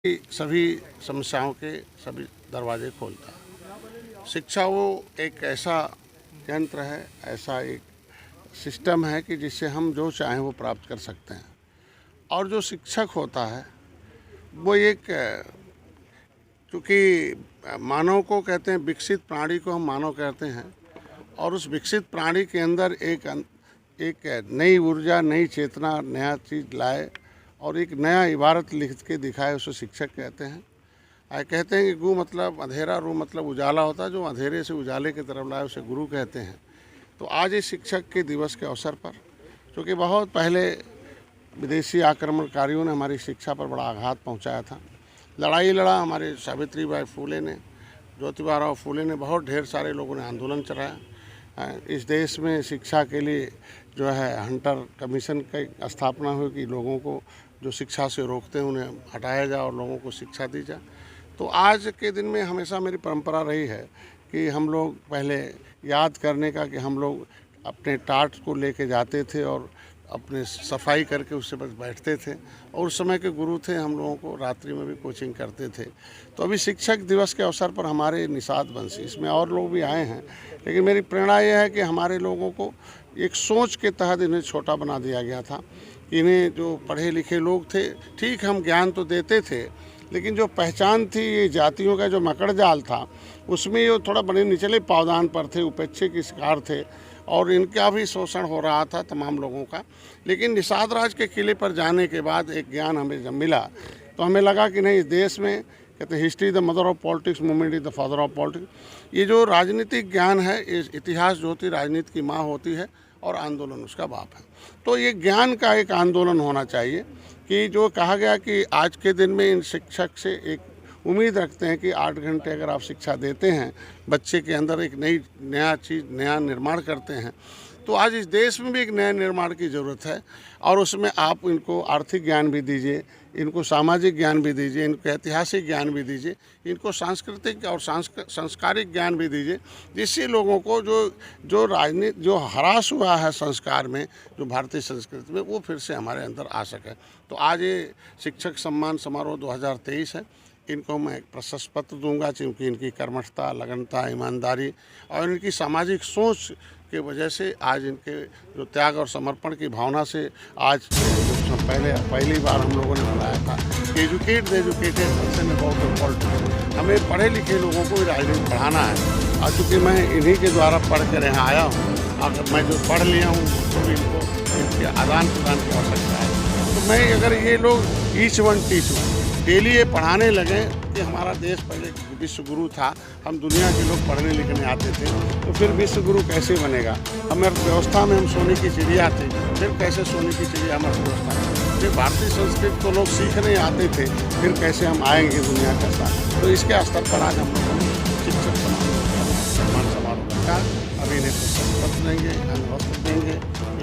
सभी समस्याओं के सभी दरवाजे खोलता है। शिक्षा वो एक ऐसा यंत्र है, ऐसा एक सिस्टम है कि जिससे हम जो चाहें वो प्राप्त कर सकते हैं। और जो शिक्षक होता है वो एक, चूँकि मानव को कहते हैं, विकसित प्राणी को हम मानव कहते हैं, और उस विकसित प्राणी के अंदर एक नई ऊर्जा, नई चेतना, नया चीज़ लाए और एक नया इबारत लिख के दिखाए, उसे शिक्षक कहते हैं। कहते हैं कि गु मतलब अंधेरा, रू मतलब उजाला होता है, जो अंधेरे से उजाले की तरफ लाए उसे गुरु कहते हैं। तो आज इस शिक्षक के दिवस के अवसर पर, क्योंकि बहुत पहले विदेशी आक्रमणकारियों ने हमारी शिक्षा पर बड़ा आघात पहुंचाया था, लड़ाई लड़ा हमारे सावित्रीबाई फूले ने, ज्योतिबा फूले ने, बहुत ढेर सारे लोगों ने आंदोलन चलाया। इस देश में शिक्षा के लिए जो है हंटर कमीशन की स्थापना हुई कि लोगों को जो शिक्षा से रोकते हैं उन्हें हटाया जाए और लोगों को शिक्षा दी जाए। तो आज के दिन में हमेशा मेरी परंपरा रही है कि हम लोग पहले याद करने का, कि हम लोग अपने टाट को लेके जाते थे और अपने सफाई करके उससे बस बैठते थे, और उस समय के गुरु थे, हम लोगों को रात्रि में भी कोचिंग करते थे। तो अभी शिक्षक दिवस के अवसर पर हमारे निषाद वंशी, इसमें और लोग भी आए हैं, लेकिन मेरी प्रेरणा यह है कि हमारे लोगों को एक सोच के तहत इन्हें छोटा बना दिया गया था। इन्हें जो पढ़े लिखे लोग थे, ठीक हम ज्ञान तो देते थे, लेकिन जो पहचान थी, ये जातियों का जो मकड़ जाल था, उसमें ये थोड़ा बड़े निचले पावदान पर थे, उपेक्षे के शिकार थे, और इनका भी शोषण हो रहा था तमाम लोगों का। लेकिन निषाद राज के किले पर जाने के बाद एक ज्ञान हमें जब मिला, तो हमें लगा कि नहीं, इस देश में कहते हैं history the mother of politics, movement is the father of politics. ये जो राजनीतिक ज्ञान है, इस इतिहास जो होती है राजनीति की माँ होती है, और आंदोलन उसका बाप है। तो ये ज्ञान का एक आंदोलन होना चाहिए, कि जो कहा गया कि आज के दिन में इन शिक्षक से एक उम्मीद रखते हैं कि 8 घंटे अगर आप शिक्षा देते हैं, बच्चे के अंदर एक नया चीज़, नया निर्माण करते हैं, तो आज इस देश में भी एक नया निर्माण की ज़रूरत है। और उसमें आप इनको आर्थिक ज्ञान भी दीजिए, इनको सामाजिक ज्ञान भी दीजिए, इनको ऐतिहासिक ज्ञान भी दीजिए, इनको सांस्कृतिक और संस्कारिक ज्ञान भी दीजिए, जिससे लोगों को जो राजनीति, जो ह्रास हुआ है संस्कार में, जो भारतीय संस्कृति में, वो फिर से हमारे अंदर आ सके। तो आज ये शिक्षक सम्मान समारोह 2023 है। इनको मैं एक प्रशस्ति पत्र दूंगा, क्योंकि इनकी कर्मठता, लगनता, ईमानदारी और इनकी सामाजिक सोच के वजह से आज इनके जो त्याग और समर्पण की भावना से आज पहली बार हम लोगों ने बुलाया था कि educate the educated person about the politics. हमें पढ़े लिखे लोगों को राजनीति पढ़ाना है, और चूँकि मैं इन्हीं के द्वारा पढ़ कर यहाँ आया हूँ, अगर मैं जो पढ़ लिया हूँ तो इनको इनके आदान प्रदान की आवश्यकता है। तो मैं, अगर ये लोग each one teach one daily ये पढ़ाने लगे कि हमारा देश पहले विश्व गुरु था, हम दुनिया के लोग पढ़ने लिखने आते थे, तो फिर विश्व गुरु कैसे बनेगा? हमारी व्यवस्था में हम सोने की चिड़िया थे, फिर कैसे सोने की चिड़िया हमारी व्यवस्था? फिर भारतीय संस्कृति को लोग सीखने आते थे, फिर कैसे हम आएंगे दुनिया का साथ? तो इसके स्तर पर आज हम लोगों ने शिक्षक सम्मान समारोह रखा। अभी इन्हें पत्र देंगे, अनुभव देंगे,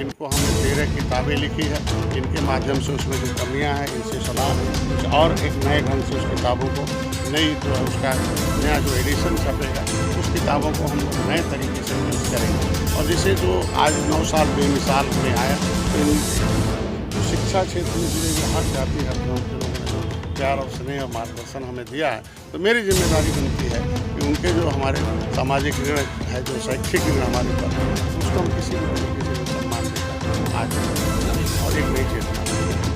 इनको हमने 13 किताबें लिखी है, इनके माध्यम से उसमें जो कमियां हैं इनसे सलाह, और एक नए ढंग से उस किताबों को, नई जो है उसका नया जो एडिशन छपेगा, उस किताबों को हम नए तरीके से यूज करेंगे। और जिसे जो आज 9 साल बेमिसाल में आया, तो जो शिक्षा क्षेत्र में जुड़े हुए हर जाति, हर धर्म के लोगों ने जो प्यार और स्नेह और मार्गदर्शन हमें दिया है, तो मेरी जिम्मेदारी बनती है कि उनके जो हमारे सामाजिक ऋण है, जो शैक्षिक ऋण हमारे ऊपर है, उसको हम किसी भी तरीके से सम्मान देकर आज और एक नई चेतना